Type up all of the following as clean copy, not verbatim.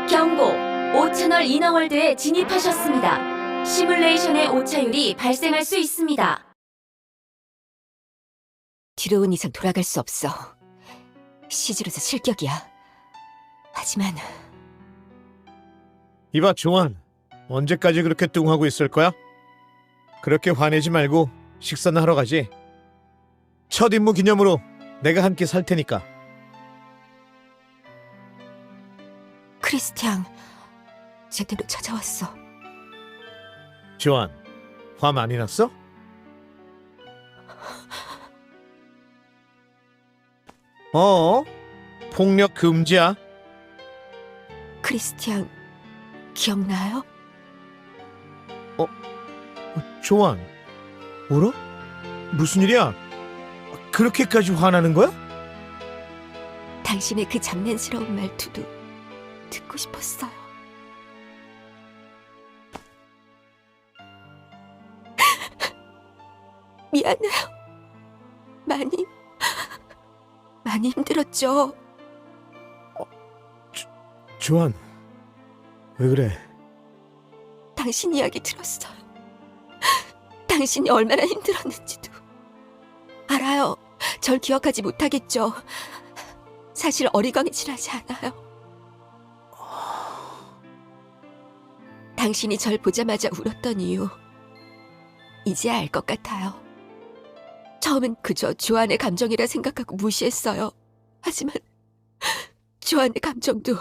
경고! 5채널 이너월드에 진입하셨습니다. 시뮬레이션의 오차율이 발생할 수 있습니다. 뒤로 온 이상 돌아갈 수 없어. 시즈로서 실격이야. 하지만 이봐, 종환. 언제까지 그렇게 뚱하고 있을 거야? 그렇게 화내지 말고 식사나 하러 가지. 첫 임무 기념으로 내가 한 끼 살 테니까. 크리스티앙 제대로 찾아왔어. 조한, 화 많이 났어? 폭력 금지야. 크리스티앙 기억나요? 조한, 울어? 무슨 일이야? 그렇게까지 화나는 거야? 당신의 그 장난스러운 말투도 듣고 싶었어요. 미안해요. 많이 힘들었죠. 조한, 왜 그래? 당신 이야기 들었어요. 당신이 얼마나 힘들었는지도. 알아요. 절 기억하지 못하겠죠. 사실 어리광이질하지 않아요. 당신이 절 보자마자 울었던 이유 이제 알 것 같아요. 처음엔 그저 조안의 감정이라 생각하고 무시했어요. 하지만 조안의 감정도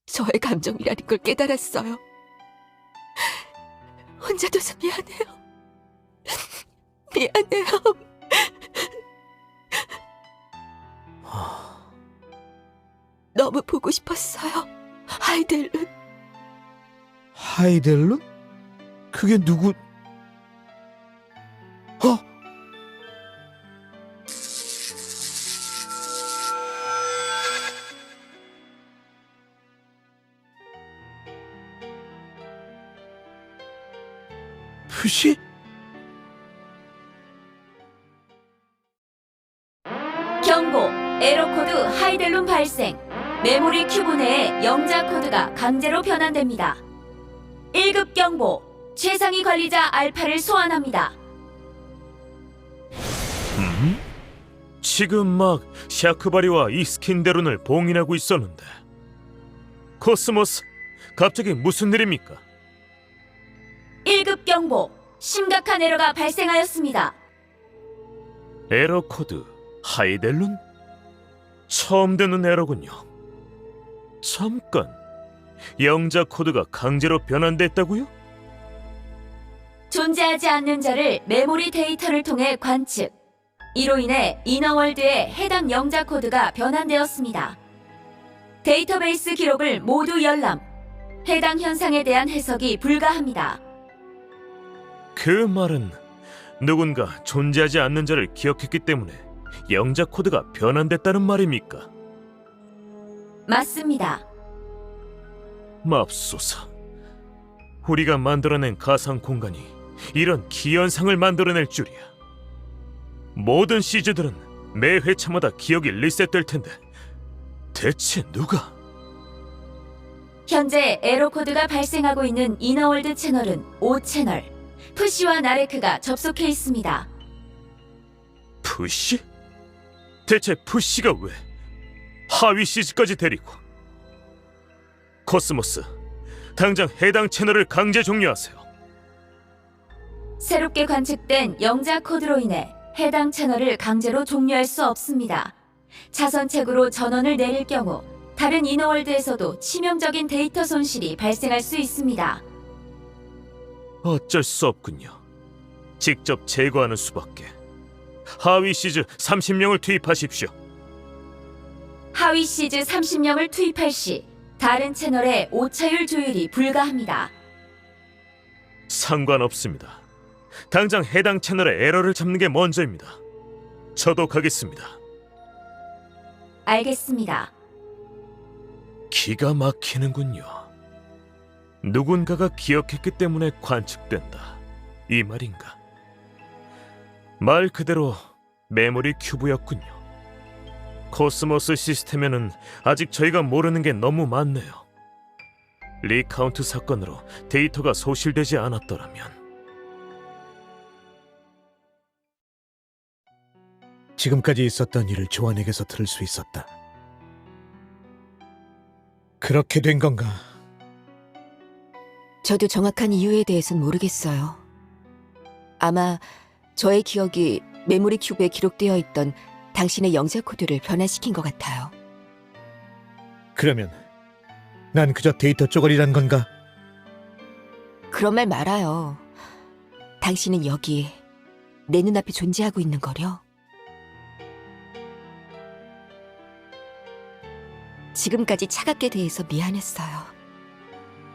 저의 감정이라는 걸 깨달았어요. 혼자 둬서 미안해요. 미안해요. 너무 보고 싶었어요. 하이델룬. 하이델룬? 그게 누구? 푸시? 경고! 에러코드 하이델룬 발생! 메모리 큐브 내에 영자 코드가 강제로 변환됩니다. 1급 경보! 최상위 관리자 알파를 소환합니다. 지금 막 샤크바리와 이스킨데룬을 봉인하고 있었는데 코스모스, 갑자기 무슨 일입니까? 1급 경보! 심각한 에러가 발생하였습니다. 에러 코드 하이델룬? 처음 듣는 에러군요. 잠깐, 영자 코드가 강제로 변환됐다고요? 존재하지 않는 자를 메모리 데이터를 통해 관측. 이로 인해 이너월드의 해당 영자 코드가 변환되었습니다. 데이터베이스 기록을 모두 열람. 해당 현상에 대한 해석이 불가합니다. 그 말은 누군가 존재하지 않는 자를 기억했기 때문에 영자 코드가 변환됐다는 말입니까? 맞습니다. 맙소사, 우리가 만들어낸 가상 공간이 이런 기현상을 만들어낼 줄이야. 모든 시즈들은 매 회차마다 기억이 리셋될 텐데 대체 누가? 현재 에러 코드가 발생하고 있는 이너월드 채널은 5채널. 푸시와 나레크가 접속해 있습니다. 푸시? 대체 푸시가 왜 하위 시즈까지 데리고? 코스모스, 당장 해당 채널을 강제 종료하세요. 새롭게 관측된 영자 코드로 인해 해당 채널을 강제로 종료할 수 없습니다. 자선책으로 전원을 내릴 경우 다른 이너월드에서도 치명적인 데이터 손실이 발생할 수 있습니다. 어쩔 수 없군요. 직접 제거하는 수밖에. 하위 시즈 30명을 투입하십시오. 하위 시즈 30명을 투입할 시 다른 채널의 오차율 조율이 불가합니다. 상관없습니다. 당장 해당 채널의 에러를 잡는 게 먼저입니다. 저도 가겠습니다. 알겠습니다. 기가 막히는군요. 누군가가 기억했기 때문에 관측된다, 이 말인가? 말 그대로 메모리 큐브였군요. 코스모스 시스템에는 아직 저희가 모르는 게 너무 많네요. 리카운트 사건으로 데이터가 소실되지 않았더라면 지금까지 있었던 일을 조안에게서 들을 수 있었다. 그렇게 된 건가? 저도 정확한 이유에 대해서는 모르겠어요. 아마 저의 기억이 메모리 큐브에 기록되어 있던 당신의 영자 코드를 변화시킨 것 같아요. 그러면 난 그저 데이터 쪼가리란 건가? 그런 말 말아요. 당신은 여기 내 눈앞에 존재하고 있는 거려. 지금까지 차갑게 대해서 미안했어요.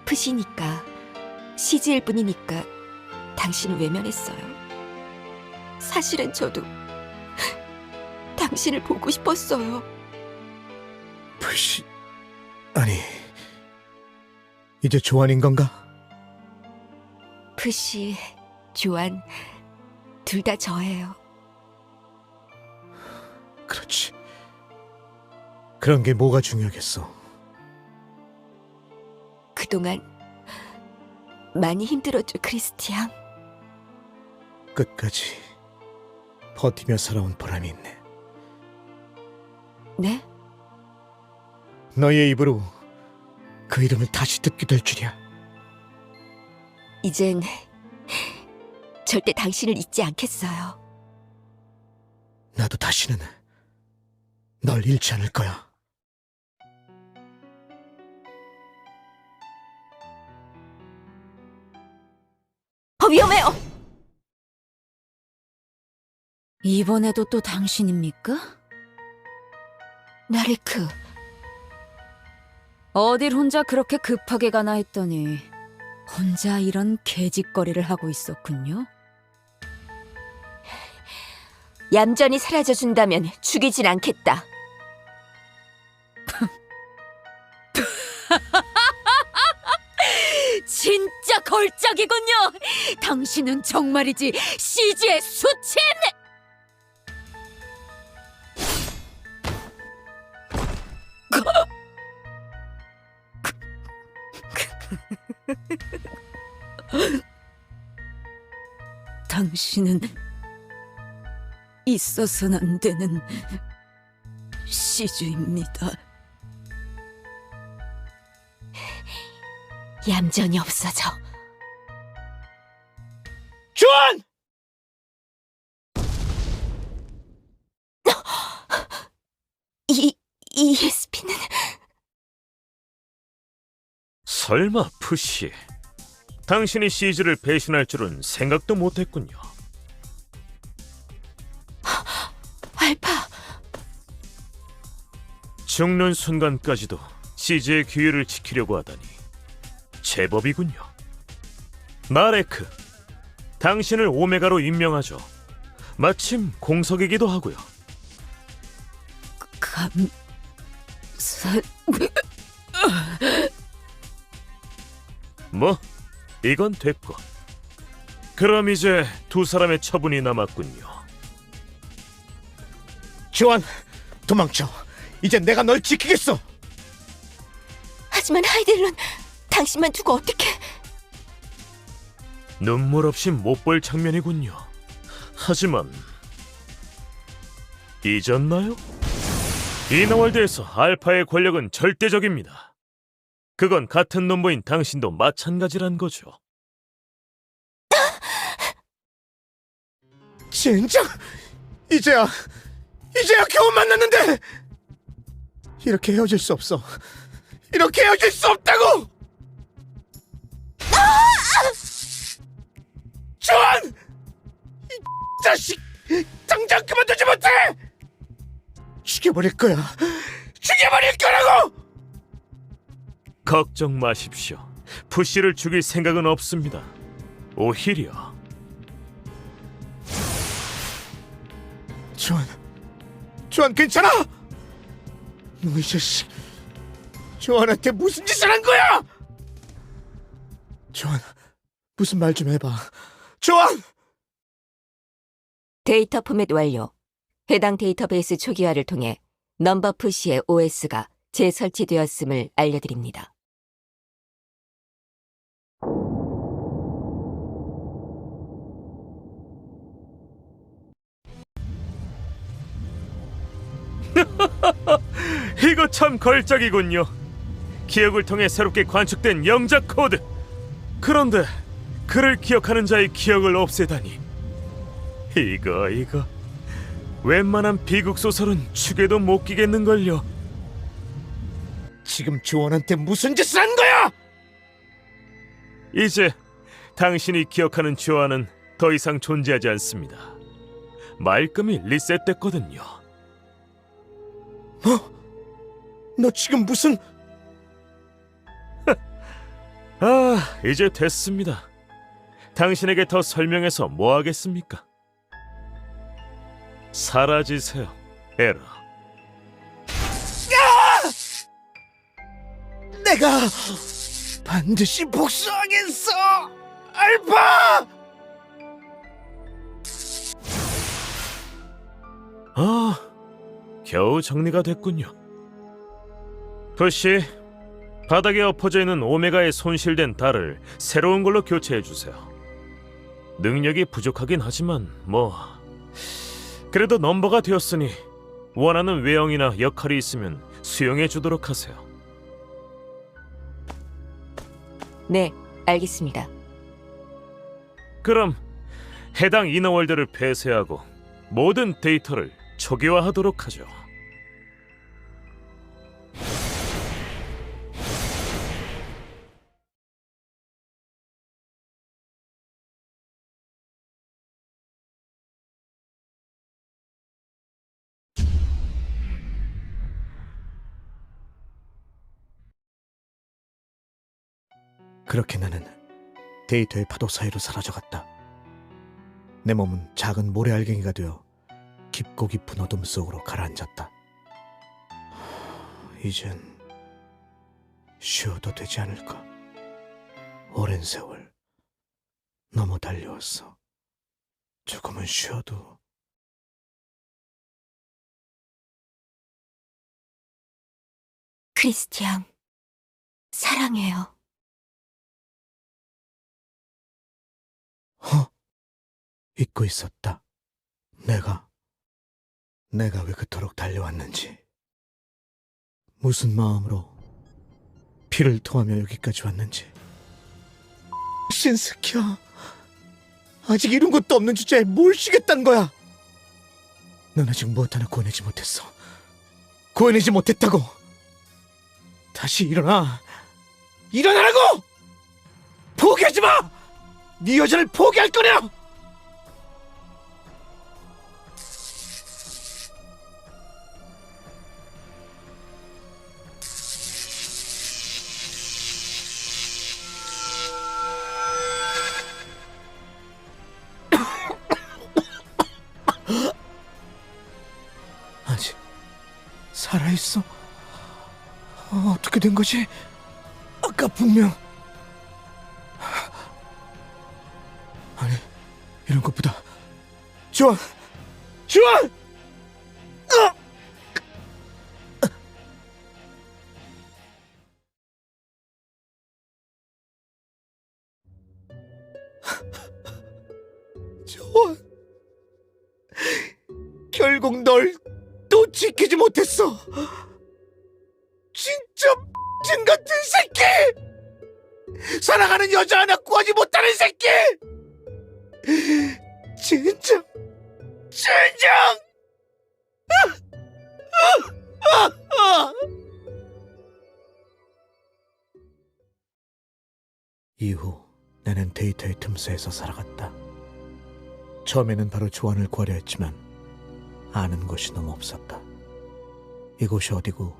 푸시니까, CG일 뿐이니까 당신을 외면했어요. 사실은 저도 당신을 보고 싶었어요. 푸시... 아니... 이제 조안인 건가? 푸시, 조안, 둘 다 저예요. 그렇지. 그런 게 뭐가 중요하겠어. 그동안 많이 힘들었죠, 크리스티앙. 끝까지 버티며 살아온 보람이 있네. 네? 너의 입으로 그 이름을 다시 듣게 될 줄이야. 이젠 절대 당신을 잊지 않겠어요. 나도 다시는 널 잃지 않을 거야. 위험해요! 이번에도 또 당신입니까? 나레크, 어딜 혼자 그렇게 급하게 가나 했더니 혼자 이런 개짓거리를 하고 있었군요. 얌전히 사라져준다면 죽이진 않겠다. 진짜 걸작이군요. 당신은 정말이지 CG의 수친! 당신은 있어서는 안 되는 CG입니다. 얌전히 없어져. 조안! ESP는 설마 푸시 당신이 시즈를 배신할 줄은 생각도 못했군요. 알파. 죽는 순간까지도 시즈의 기회를 지키려고 하다니 제법이군요. 나레크, 당신을 오메가로 임명하죠. 마침 공석이기도 하고요. 뭐 이건 됐고, 그럼 이제 두 사람의 처분이 남았군요. 조안, 도망쳐. 이제 내가 널 지키겠어. 하지만 하이델론, 당신만 두고 어떻게... 눈물 없이 못 볼 장면이군요. 하지만 잊었나요? 이너월드에서 알파의 권력은 절대적입니다. 그건 같은 nombo인 당신도 마찬가지란 거죠. 진짜? 이제야 겨우 만났는데! 이렇게 헤어질 수 없어. 이렇게 헤어질 수 없다고! 조안! 이 자식! 당장 그만두지 못해! 죽여버릴 거야. 죽여버릴 거라고! 걱정 마십시오. 푸시를 죽일 생각은 없습니다. 오히려 조안 괜찮아? 너 이 자식, 조안한테 무슨 짓을 한 거야? 조안, 무슨 말 좀 해봐. 조안! 데이터 포맷 완료. 해당 데이터베이스 초기화를 통해 넘버 푸시의 OS가 재설치되었음을 알려드립니다. 이거 참 걸작이군요. 기억을 통해 새롭게 관측된 영자 코드. 그런데 그를 기억하는 자의 기억을 없애다니. 이거 웬만한 비극 소설은 축에도 못 끼겠는걸요. 지금 조언한테 무슨 짓을 한 거야? 이제 당신이 기억하는 조안은 더 이상 존재하지 않습니다. 말끔히 리셋됐거든요. 너 지금 무슨... 아, 이제 됐습니다. 당신에게 더 설명해서 뭐 하겠습니까? 사라지세요, 에라. 내가 반드시 복수하겠어, 알파! 아, 겨우 정리가 됐군요. 부시, 바닥에 엎어져 있는 오메가의 손실된 달을 새로운 걸로 교체해 주세요. 능력이 부족하긴 하지만 그래도 넘버가 되었으니 원하는 외형이나 역할이 있으면 수용해 주도록 하세요. 네, 알겠습니다. 그럼 해당 이너월드를 폐쇄하고 모든 데이터를 초기화하도록 하죠. 그렇게 나는 데이터의 파도 사이로 사라져갔다. 내 몸은 작은 모래알갱이가 되어 깊고 깊은 어둠 속으로 가라앉았다. 이젠 쉬어도 되지 않을까? 오랜 세월 너무 달려왔어. 조금은 쉬어도... 크리스티앙, 사랑해요. 잊고 있었다. 내가 왜 그토록 달려왔는지, 무슨 마음으로 피를 토하며 여기까지 왔는지. 신스키야, 아직 이룬 것도 없는 주제에 뭘 쉬겠다는 거야? 넌 아직 무엇 하나 구해내지 못했어. 구해내지 못했다고. 다시 일어나라고! 포기하지 마! 네 여자를 포기할 거냐? 아직 살아있어? 어떻게 된 거지? 아까 분명... 아니, 이런 것보다... 주원! 주원! 결국 널 또 지키지 못했어. 진짜 X 같은 새끼! 사랑하는 여자 하나 구하지 못하는 새끼! 진정! 이후 나는 데이터의 틈새에서 살아갔다. 처음에는 바로 조안을 구하려 했지만 아는 것이 너무 없었다. 이곳이 어디고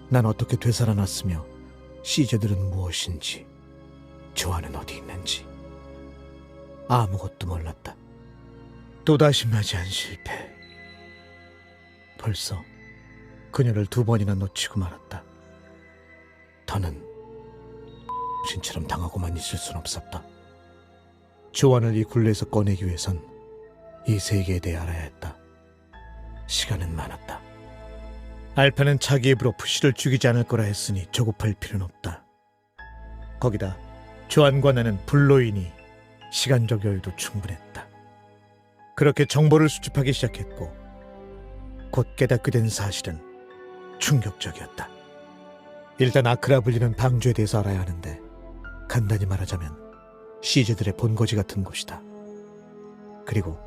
난 어떻게 되살아났으며 시저들은 무엇인지, 조안은 어디 있는지 아무것도 몰랐다. 또다시 맞이한 실패. 벌써 그녀를 2번이나 놓치고 말았다. 더는 신처럼 당하고만 있을 순 없었다. 조안을 이 굴레에서 꺼내기 위해선 이 세계에 대해 알아야 했다. 시간은 많았다. 알파는 자기 입으로 푸시를 죽이지 않을 거라 했으니 조급할 필요는 없다. 거기다 조안과 나는 불로이니 시간적 여유도 충분했다. 그렇게 정보를 수집하기 시작했고 곧 깨닫게 된 사실은 충격적이었다. 일단 아크라 불리는 방주에 대해서 알아야 하는데, 간단히 말하자면 시즈들의 본거지 같은 곳이다. 그리고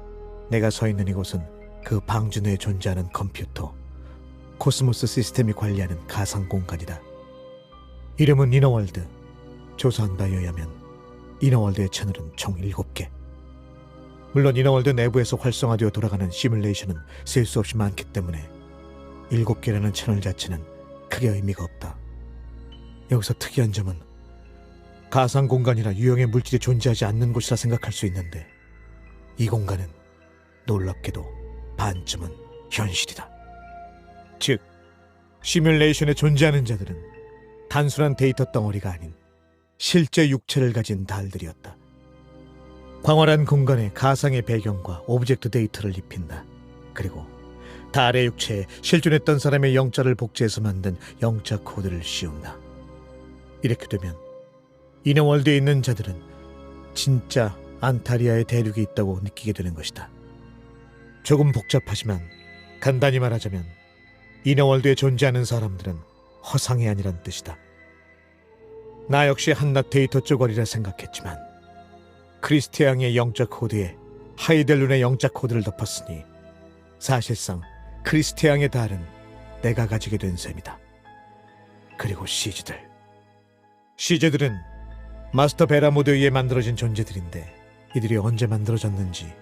내가 서 있는 이곳은 그 방주 내에 존재하는 컴퓨터, 코스모스 시스템이 관리하는 가상 공간이다. 이름은 이너월드. 조사한 바에 의하면 이너월드의 채널은 총 7개. 물론 이너월드 내부에서 활성화되어 돌아가는 시뮬레이션은 셀 수 없이 많기 때문에 7개라는 채널 자체는 크게 의미가 없다. 여기서 특이한 점은 가상 공간이나 유형의 물질이 존재하지 않는 곳이라 생각할 수 있는데, 이 공간은 놀랍게도 반쯤은 현실이다. 즉, 시뮬레이션에 존재하는 자들은 단순한 데이터 덩어리가 아닌 실제 육체를 가진 달들이었다. 광활한 공간에 가상의 배경과 오브젝트 데이터를 입힌다. 그리고 달의 육체에 실존했던 사람의 영자를 복제해서 만든 영자 코드를 씌운다. 이렇게 되면 이너월드에 있는 자들은 진짜 안타리아의 대륙이 있다고 느끼게 되는 것이다. 조금 복잡하지만 간단히 말하자면 이너월드에 존재하는 사람들은 허상이 아니란 뜻이다. 나 역시 한낱 데이터 쪼가리라 생각했지만 크리스티앙의 영자 코드에 하이델룬의 영자 코드를 덮었으니 사실상 크리스티앙의 달은 내가 가지게 된 셈이다. 그리고 시즈들은 마스터 베라모드에 의해 만들어진 존재들인데, 이들이 언제 만들어졌는지,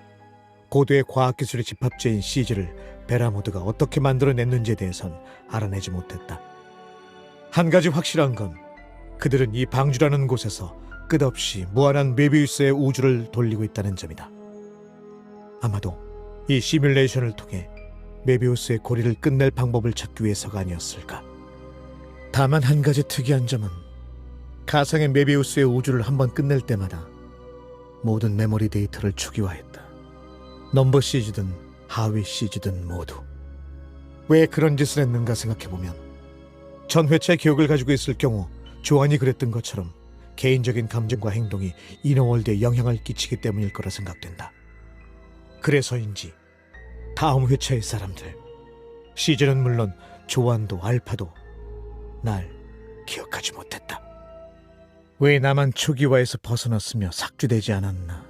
고도의 과학기술의 집합체인 시즈를 베라모드가 어떻게 만들어냈는지에 대해선 알아내지 못했다. 한 가지 확실한 건 그들은 이 방주라는 곳에서 끝없이 무한한 메비우스의 우주를 돌리고 있다는 점이다. 아마도 이 시뮬레이션을 통해 메비우스의 고리를 끝낼 방법을 찾기 위해서가 아니었을까. 다만 한 가지 특이한 점은 가상의 메비우스의 우주를 한번 끝낼 때마다 모든 메모리 데이터를 초기화했다. 넘버 시즈든 하위 시즈든 모두. 왜 그런 짓을 했는가 생각해보면, 전 회차의 기억을 가지고 있을 경우 조안이 그랬던 것처럼 개인적인 감정과 행동이 이너월드에 영향을 끼치기 때문일 거라 생각된다. 그래서인지 다음 회차의 사람들, 시즈는 물론 조안도 알파도 날 기억하지 못했다. 왜 나만 초기화에서 벗어났으며 삭제되지 않았나?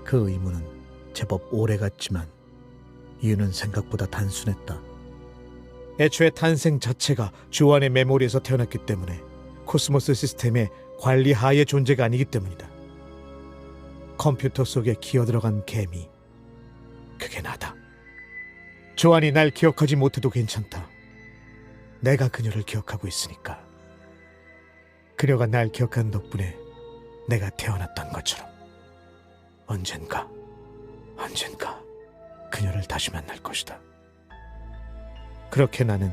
그 의문은 제법 오래갔지만 이유는 생각보다 단순했다. 애초에 탄생 자체가 조안의 메모리에서 태어났기 때문에 코스모스 시스템의 관리 하에 존재가 아니기 때문이다. 컴퓨터 속에 기어들어간 개미, 그게 나다. 조안이 날 기억하지 못해도 괜찮다. 내가 그녀를 기억하고 있으니까. 그녀가 날 기억한 덕분에 내가 태어났던 것처럼 언젠가 그녀를 다시 만날 것이다. 그렇게 나는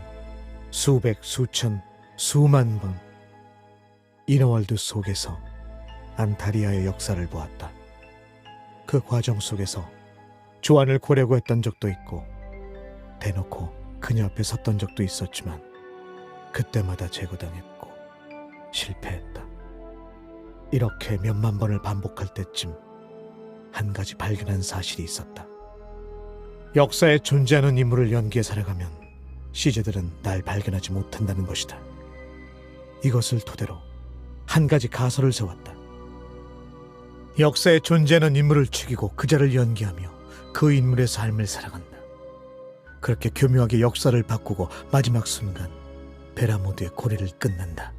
수백, 수천, 수만 번 이너월드 속에서 안타리아의 역사를 보았다. 그 과정 속에서 조안을 구하려고 했던 적도 있고 대놓고 그녀 앞에 섰던 적도 있었지만 그때마다 제거당했고 실패했다. 이렇게 몇만 번을 반복할 때쯤 한 가지 발견한 사실이 있었다. 역사에 존재하는 인물을 연기해 살아가면 시즈들은 날 발견하지 못한다는 것이다. 이것을 토대로 한 가지 가설을 세웠다. 역사에 존재하는 인물을 죽이고 그자를 연기하며 그 인물의 삶을 살아간다. 그렇게 교묘하게 역사를 바꾸고 마지막 순간 베라모드의 고리를 끊는다.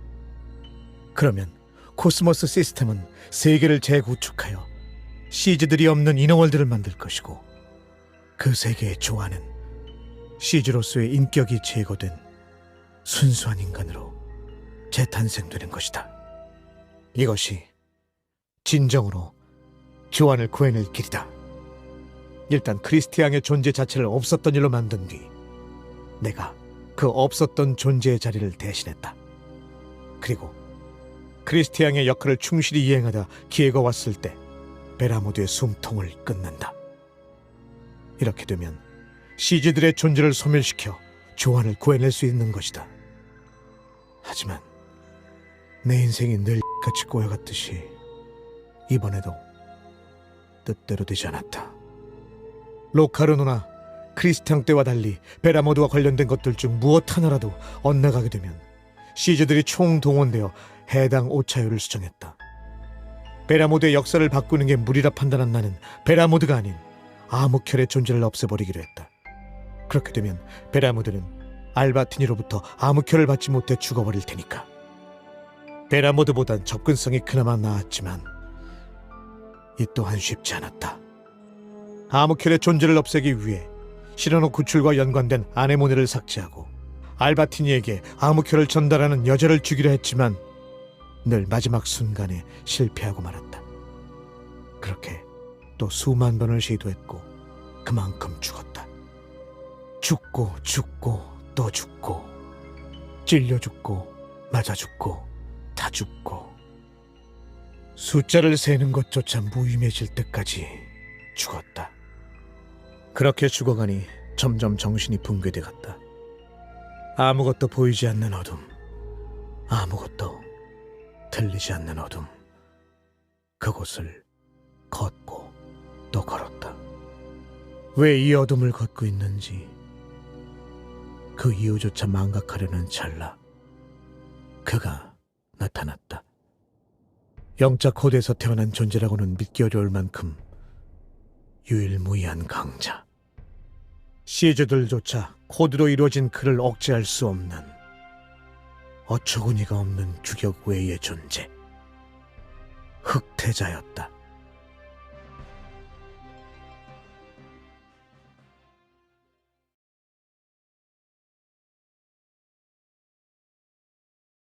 그러면 코스모스 시스템은 세계를 재구축하여 시즈들이 없는 이너월드를 만들 것이고, 그 세계의 조안은 시즈로서의 인격이 제거된 순수한 인간으로 재탄생되는 것이다. 이것이 진정으로 조안을 구해낼 길이다. 일단 크리스티앙의 존재 자체를 없었던 일로 만든 뒤 내가 그 없었던 존재의 자리를 대신했다. 그리고 크리스티앙의 역할을 충실히 이행하다 기회가 왔을 때 베라모드의 숨통을 끊는다. 이렇게 되면 시즈들의 존재를 소멸시켜 조안을 구해낼 수 있는 것이다. 하지만 내 인생이 늘 같이 꼬여갔듯이 이번에도 뜻대로 되지 않았다. 로카르노나 크리스탕 때와 달리 베라모드와 관련된 것들 중 무엇 하나라도 엇나가게 되면 시즈들이 총동원되어 해당 오차율을 수정했다. 베라모드의 역사를 바꾸는 게 무리라 판단한 나는 베라모드가 아닌 아무켈의 존재를 없애버리기로 했다. 그렇게 되면 베라모드는 알바티니로부터 아무켈을 받지 못해 죽어버릴 테니까. 베라모드보단 접근성이 그나마 나았지만 이 또한 쉽지 않았다. 아무켈의 존재를 없애기 위해 시르노 구출과 연관된 아네모네를 삭제하고 알바티니에게 아무켈을 전달하는 여자를 주기로 했지만 늘 마지막 순간에 실패하고 말았다. 그렇게 또 수만 번을 시도했고 그만큼 죽었다. 죽고 또 죽고 찔려 죽고 맞아 죽고 다 죽고 숫자를 세는 것조차 무의미해질 때까지 죽었다. 그렇게 죽어가니 점점 정신이 붕괴돼 갔다. 아무것도 보이지 않는 어둠, 아무것도 들리지 않는 어둠. 그곳을 걷고 또 걸었다. 왜 이 어둠을 걷고 있는지 그 이유조차 망각하려는 찰나 그가 나타났다. 영자 코드에서 태어난 존재라고는 믿기 어려울 만큼 유일무이한 강자. 시즈들조차 코드로 이루어진 그를 억제할 수 없는 어처구니가 없는 규격 외의 존재. 흑태자였다.